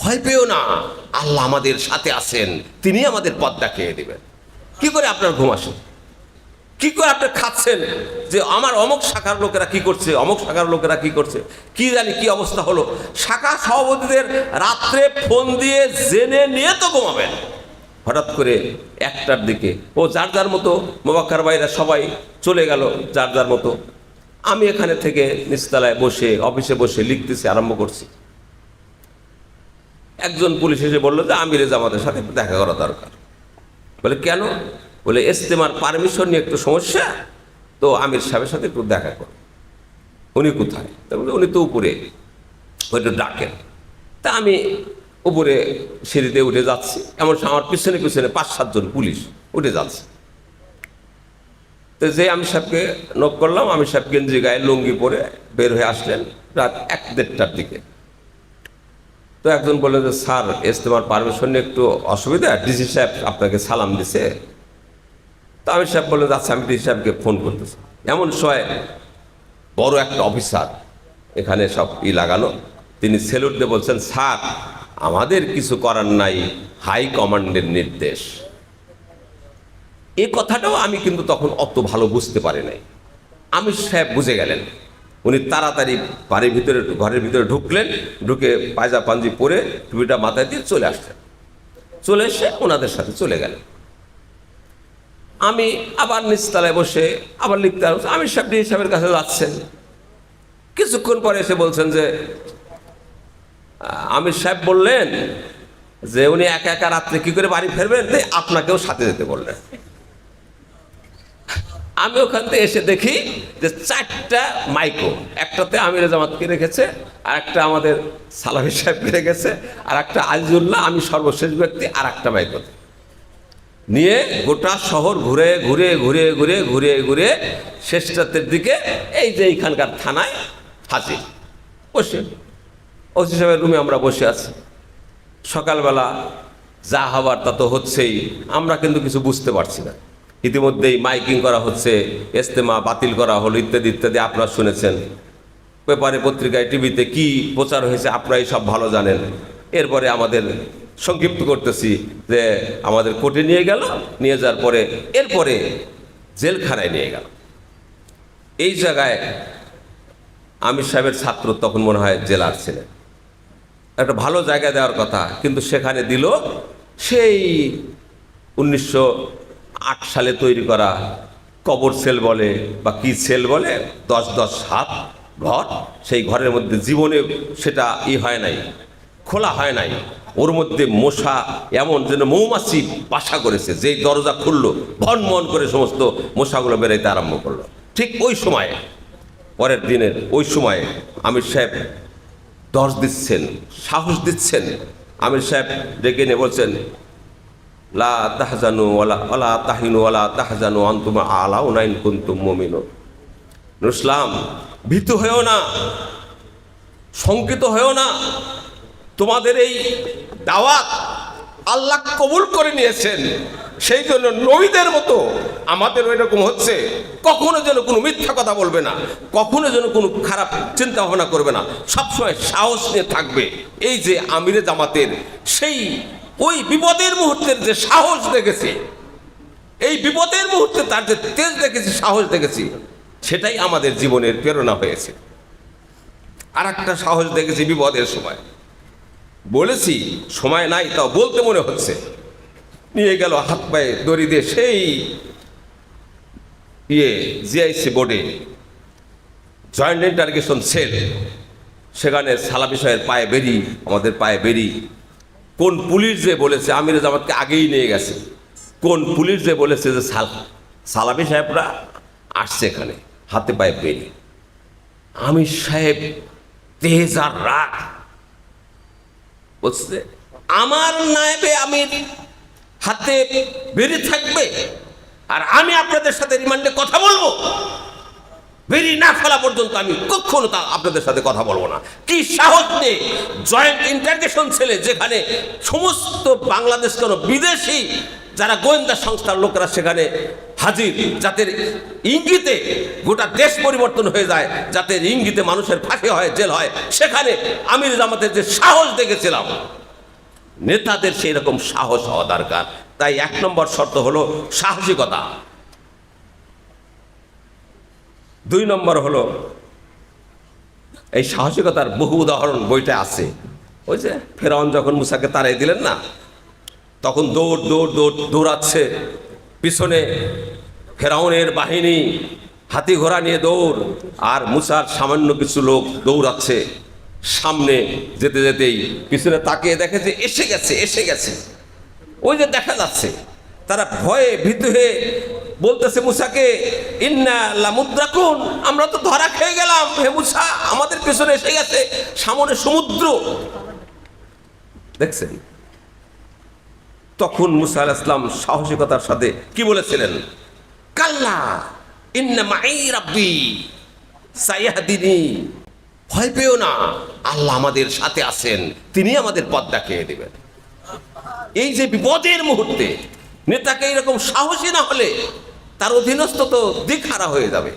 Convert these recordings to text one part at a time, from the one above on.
ভয় পেও না, আল্লাহ আমাদের সাথে আছেন, তিনি আমাদের পথ দেখিয়ে দেবেন। কি করে আপনার ঘুম আসে? কি করে আপনি খাচ্ছেন যে আমার অমুক শাখার লোকেরা কি করছে, অমুক শাখার লোকেরা কি করছে, কি জানি কি অবস্থা হলো। শাখা সভাপতিদের রাত্রে ফোন দিয়ে জেনে নিয়ে তো ঘুমাবেন। হঠাৎ করে 1টার দিকে ও যার যার মতো মোবাক্কার ভাইরা সবাই চলে গেল যার যার মতো। আমি এখানে থেকে নিচতলায় বসে অফিসে বসে লিখতেছি, আরম্ভ করছি। একজন পুলিশ এসে বললো যে আমিরে জামাতের সাথে একটু দেখা করা দরকার। বলে কেন? বলে ইজতেমার পারমিশন নিয়ে একটু সমস্যা, তো আমির সাহেবের সাথে একটু দেখা করো। উনি কোথায়? তা বলে উনি তো উপরে, ওইটা ডাকেন। তা আমি উপরে সিঁড়িতে উঠে যাচ্ছি, এমন আমার পিছনে পিছনে 5-7 জন পুলিশ উঠে যাচ্ছে। তো যে আমির সাহেবকে নক করলাম, আমির সাহেব গেঞ্জি গায়ে লুঙ্গি পরে বের হয়ে আসলেন রাত 1-1:30টার দিকে। তো একজন বললেন যে স্যার, ইজতেমার পারমিশন নিয়ে একটু অসুবিধা, ডিসি সাহেব আপনাকে সালাম দিছে। তো আমির সাহেব বললেন আচ্ছা, আমি ডিসি সাহেবকে ফোন করতেছি। এমন সময় বড় একটা অফিসার, এখানে সব লাগানো, তিনি সেলুট দিয়ে বলছেন, স্যার আমাদের কিছু করার নাই, হাই কমান্ডের নির্দেশ। এই কথাটাও আমি কিন্তু তখন অত ভালো বুঝতে পারি নাই। আমির সাহেব বুঝে গেলেন। উনি তাড়াতাড়ি ঘরের ভিতরে ঢুকলেন, ঢুকে পায়জা পাঞ্জি পরে টুপিটা মাথায় দিয়ে চলে আসলেন। চলে এসে ওনাদের সাথে চলে গেলেন। আমি আবার নিচতলায় বসে আবার লিখতে আসছি। আমির সাহেব ডিসি সাহেবের কাছে যাচ্ছেন। কিছুক্ষণ পরে এসে বলছেন যে আমির সাহেব বললেন যে উনি একা একা রাত্রে কি করে বাড়ি ফেরবেন, তাই আপনাকেও সাথে যেতে বললেন। আমি ওখান থেকে এসে দেখি যে 4টা মাইক্রো, একটাতে আমিরে জামাতকে রেখেছে, আর একটা আমাদের সালাফি সাহেবকে রেখেছে, আর একটা আজিজুল্লাহ, আমি সর্বশেষ ব্যক্তি, আর একটা মাইক্রোতে নিয়ে গোটা শহর ঘুরে ঘুরে ঘুরে ঘুরে ঘুরে ঘুরে শেষ রাতের দিকে এই যে এইখানকার থানায় হাজির। বসে ওসি সাহেবের রুমে আমরা বসে আছি। সকালবেলা যা হবার তা তো হচ্ছেই, আমরা কিন্তু কিছু বুঝতে পারছি না। ইতিমধ্যেই মাইকিং করা হচ্ছে, ইজতেমা বাতিল করা হলো, ইত্যাদি ইত্যাদি আপনারা শুনেছেন। পেপারে পত্রিকায় টিভিতে কি প্রচার হয়েছে আপনারাই সব ভালো জানেন। এরপরে আমাদের সংক্ষিপ্ত করতেছি যে আমাদের কোর্টে নিয়ে গেল, নিয়ে যাওয়ার পরে এরপরে জেলখানায় নিয়ে গেল। এই জায়গায় আমির সাহেবের ছাত্র তখন মনে হয় জেলার ছিলেন, একটা ভালো জায়গা দেওয়ার কথা, কিন্তু সেখানে দিল সেই 1908 সালে তৈরি করা কবর সেল বলে বা কি সেল বলে, 10-10 হাত ঘর। সেই ঘরের মধ্যে জীবনে সেটা হয় নাই, খোলা হয় নাই। ওর মধ্যে মশা এমন যেন মৌমাছি বাসা করেছে, যেই দরজা খুললো ভন মন করে সমস্ত মশাগুলো বেরোইতে আরম্ভ করলো। ঠিক ওই সময়ে, পরের দিনের ওই সময়ে আমির সাহেব দর্জ দিচ্ছেন, সাহস দিচ্ছেন। আমির সাহেব ডেকে নিয়ে বলছেন, লা তাহজানু ওয়ালা তাহিনু ওয়ালা তাহজানু আনতুম আ'লাউনা ইন কুনতুম মুমিনুন। ইসলাম, ভীতু হয়েও না, শঙ্কিত হয়েও না। তোমাদের এই দাওয়াত আল্লাহ কবুল করে নিয়েছেন, সেই জন্য নবীদের মতো আমাদের ওই রকম হচ্ছে। কখনো যেন কোনো মিথ্যা কথা বলবে না, কখনো যেন কোনো খারাপ চিন্তা ভাবনা করবে না, সবসময় সাহস নিয়ে থাকবে। এই যে আমিরে জামাতের সেই ওই বিপদের মুহূর্তের যে সাহস দেখেছি, এই বিপদের মুহূর্তে তার যে তেজ দেখেছি, সাহস দেখেছি, সেটাই আমাদের জীবনের প্রেরণা হয়েছে। আর একটা সাহস দেখেছি বিপদের সময়, বলেছি সময় নাই তাও বলতে মনে হচ্ছে। নিয়ে গেল হাত পায়ে দড়ি দিয়ে সেই জিআইসি বোর্ডে, জয়েন্ট ইন্টারগেশন সেল, সেখানে সালাফি সাহেবের পায়ে বেরি, আমাদের পায়ে বেরি। কোন পুলিশ যে বলেছে আমিরে জামাতকে আগেই নিয়ে গেছে, কোন পুলিশ যে বলেছে যে সালাফি সাহেবরা আসছে এখানে, হাতে পায়ে বেরি। আমির সাহেব তেজ আর রাগ, বলছে আমার নায়েবে আমির হাতে বেরি থাকবে আর আমি আপনাদের সাথে রিমান্ডে কথা বলবো, বেরি না ফেলা পর্যন্ত আমি কখনো তা আপনাদের সাথে কথা বলবো না। কি সাহস নেই! জয়েন্ট ইন্টারগেশন ছেলে, যেখানে সমস্ত বাংলাদেশ কেন বিদেশি যারা গোয়েন্দা সংস্থার লোকেরা সেখানে হাজির, যাদের ইঙ্গিতে গোটা দেশ পরিবর্তন হয়ে যায়, যাদের ইঙ্গিতে মানুষের ফাঁসি হয়, জেল হয়, সেখানে আমির জামাতের যে সাহস দেখেছিলাম, নেতাদের সেই রকম সাহস হওয়া দরকার। তাই 1 নম্বর শর্ত হলো সাহসিকতা। 2 নম্বর হলো, এই সাহসিকতার বহু উদাহরণ বইটা আছে। ওই যে ফেরাউন যখন মুসাকে তাড়াই দিলেন না, তখন দৌড়াচ্ছে, পিছনে ফেরাউনের বাহিনী হাতি ঘোড়া নিয়ে দৌড়, আর মুসার সামান্য কিছু লোক দৌড়াচ্ছে। সামনে যেতে যেতেই পিছনে তাকিয়ে দেখে যে এসে গেছে। ওই যে দেখা যাচ্ছে, তারা ভয়ে ভীত হয়ে বলতেছে মুসাকে, ইন্না লামুদ্রাকুন, আমরা তো ধরা খেয়ে গেলাম, হে মুসা আমাদের পেছনে এসে গেছে, সামনে সমুদ্র। দেখছেন? তখন মুসা আলাইহিস সালাম সাহসিকতার সাথে কি বলেছিলেন? কাল্লা ইন্না মাই রাব্বি সায়াহদিনী, ভয় পেও না, আল্লাহ আমাদের সাথে আছেন, তিনি আমাদের পথ দেখিয়ে দেবেন। এই যে বিপদের মুহূর্তে নেতাকে এরকম সাহসী না হলে তার অধীনস্থ তো দিকহারা হয়ে যাবে।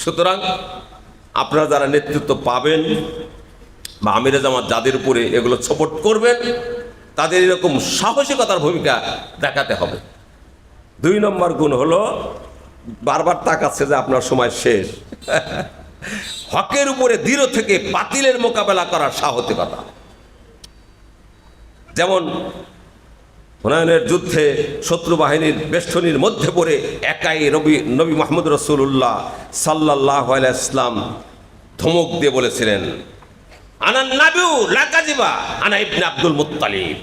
সুতরাং আপনারা যারা নেতৃত্ব পাবেন বা আমিরে জামাত যাদের উপরে এগুলো সাপোর্ট করবেন, তাদের এরকম সাহসিকতার ভূমিকা দেখাতে হবে। 2 নম্বর গুণ হলো, বারবার তাকাচ্ছে যে আপনার সময় শেষ, হকের উপরে দৃঢ় থেকে বাতিলের মোকাবেলা করার সাহসিকতা। যেমন হুনাইনের যুদ্ধে শত্রু বাহিনীর বেষ্টনীর মধ্যে পড়ে একাই নবী মুহাম্মদ রাসূলুল্লাহ সাল্লাল্লাহু আলাইহি ওয়াসাল্লাম ধমক দিয়ে বলেছিলেন, আনা নাবিউ লা কাযিবা আনা ইবনে আব্দুল মুত্তালিব।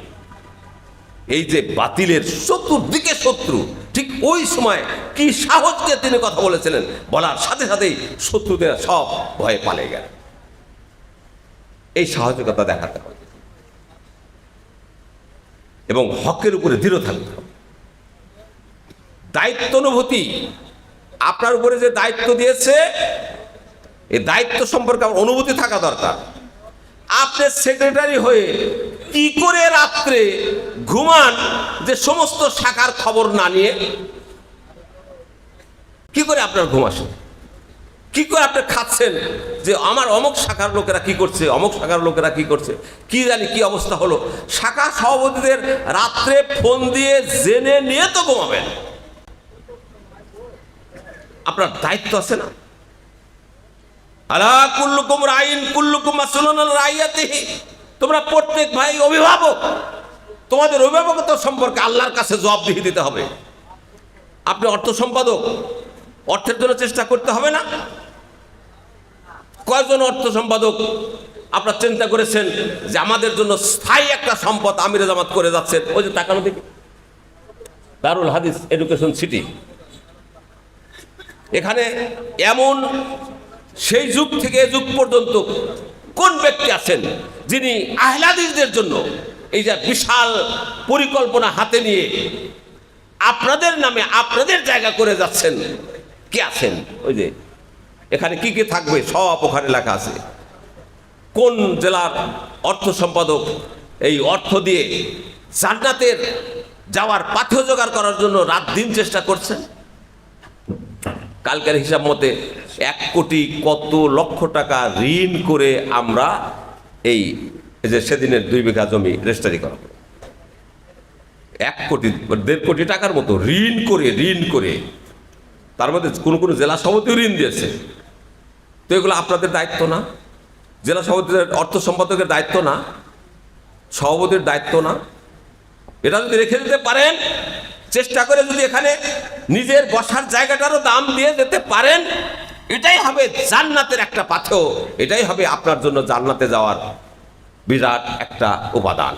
এই যে বাতিলের চতুর্দিকে শত্রু, ঠিক ওই সময় কি সাহসকে তিনি কথা বলেছিলেন, বলার সাথে সাথেই শত্রুদের সব ভয়ে পালিয়ে গেল। এই সাহসিকতা দেখাতে হবে এবং হকের উপরে দৃঢ় থাকতে হবে। দায়িত্ব অনুভূতি, আপনার উপরে যে দায়িত্ব দিয়েছে, এই দায়িত্ব সম্পর্কে আমার অনুভূতি থাকা দরকার। আপনি সেক্রেটারি হয়ে কি করে রাত্রে ঘুমান যে সমস্ত শাখার খবর না নিয়ে? কি করে আপনার ঘুম আসে? কি করে আপনি খাচ্ছেন যে আমার অমুক শাখার লোকেরা কি করছে, অমুক শাখার লোকেরা কি করছে, কি জানি কি অবস্থা হলো? শাখা সভাপতিদের রাত্রে ফোন দিয়ে জেনে নিয়ে তো ঘুমাবেন। আপনার দায়িত্ব আছে না? আলা কুল্লুকুম রাইন কুল্লুকুম মাসউলুন আন রাইয়াতিহি। তোমরা প্রত্যেক ভাই অভিভাবক, তোমাদের অভিভাবকত্ব সম্পর্কে আল্লাহর কাছে জবাবদিহি দিতে হবে। আপনি অর্থ সম্পাদক, অর্থের জন্য চেষ্টা করতে হবে না? কয়জন অর্থ সম্পাদক আপনারা চিন্তা করেছেন যে আমাদের জন্য স্থায়ী একটা সম্পদ আমিরে জামাত করে যাচ্ছেন? ওই যে তাকানো দেখি, দারুল হাদিস এডুকেশন সিটি, এখানে এমন সেই যুগ থেকে এই যুগ পর্যন্ত কোন ব্যক্তি আছেন যিনি আহলে হাদিসদের জন্য এই যে বিশাল পরিকল্পনা হাতে নিয়ে আপনাদের নামে আপনাদের জায়গা করে যাচ্ছেন? কে আছেন? ওই যে এখানে কি কি থাকবে সব ওখানে লেখা আছে। কোন জেলার অর্থ সম্পাদক এই অর্থ দিয়ে জান্নাতের যাওয়ার পাথেয় জোগাড় করার জন্য রাত দিন চেষ্টা করছেন? কালকের হিসাব মতে 1 কোটি কত লক্ষ টাকা ঋণ করে আমরা এই যে সেদিনের 2 বিঘা জমি রেজিস্ট্রি করা, 1 কোটি 1.5 কোটি টাকার মতো ঋণ করে তার মধ্যে কোন জেলা সভাপতিও ঋণ দিয়েছে। তো এগুলো আপনাদের দায়িত্ব না? জেলা সভাপতিদের অর্থ সম্পাদকের দায়িত্ব না? সভাপতির দায়িত্ব না? এটা যদি রেখে দিতে পারেন, চেষ্টা করে যদি এখানে নিজের বসার জায়গাটারও দাম দিয়ে যেতে পারেন, এটাই হবে জান্নাতের একটা পাথেয়, এটাই হবে আপনার জন্য জান্নাতে যাওয়ার বিরাট একটা উপাদান।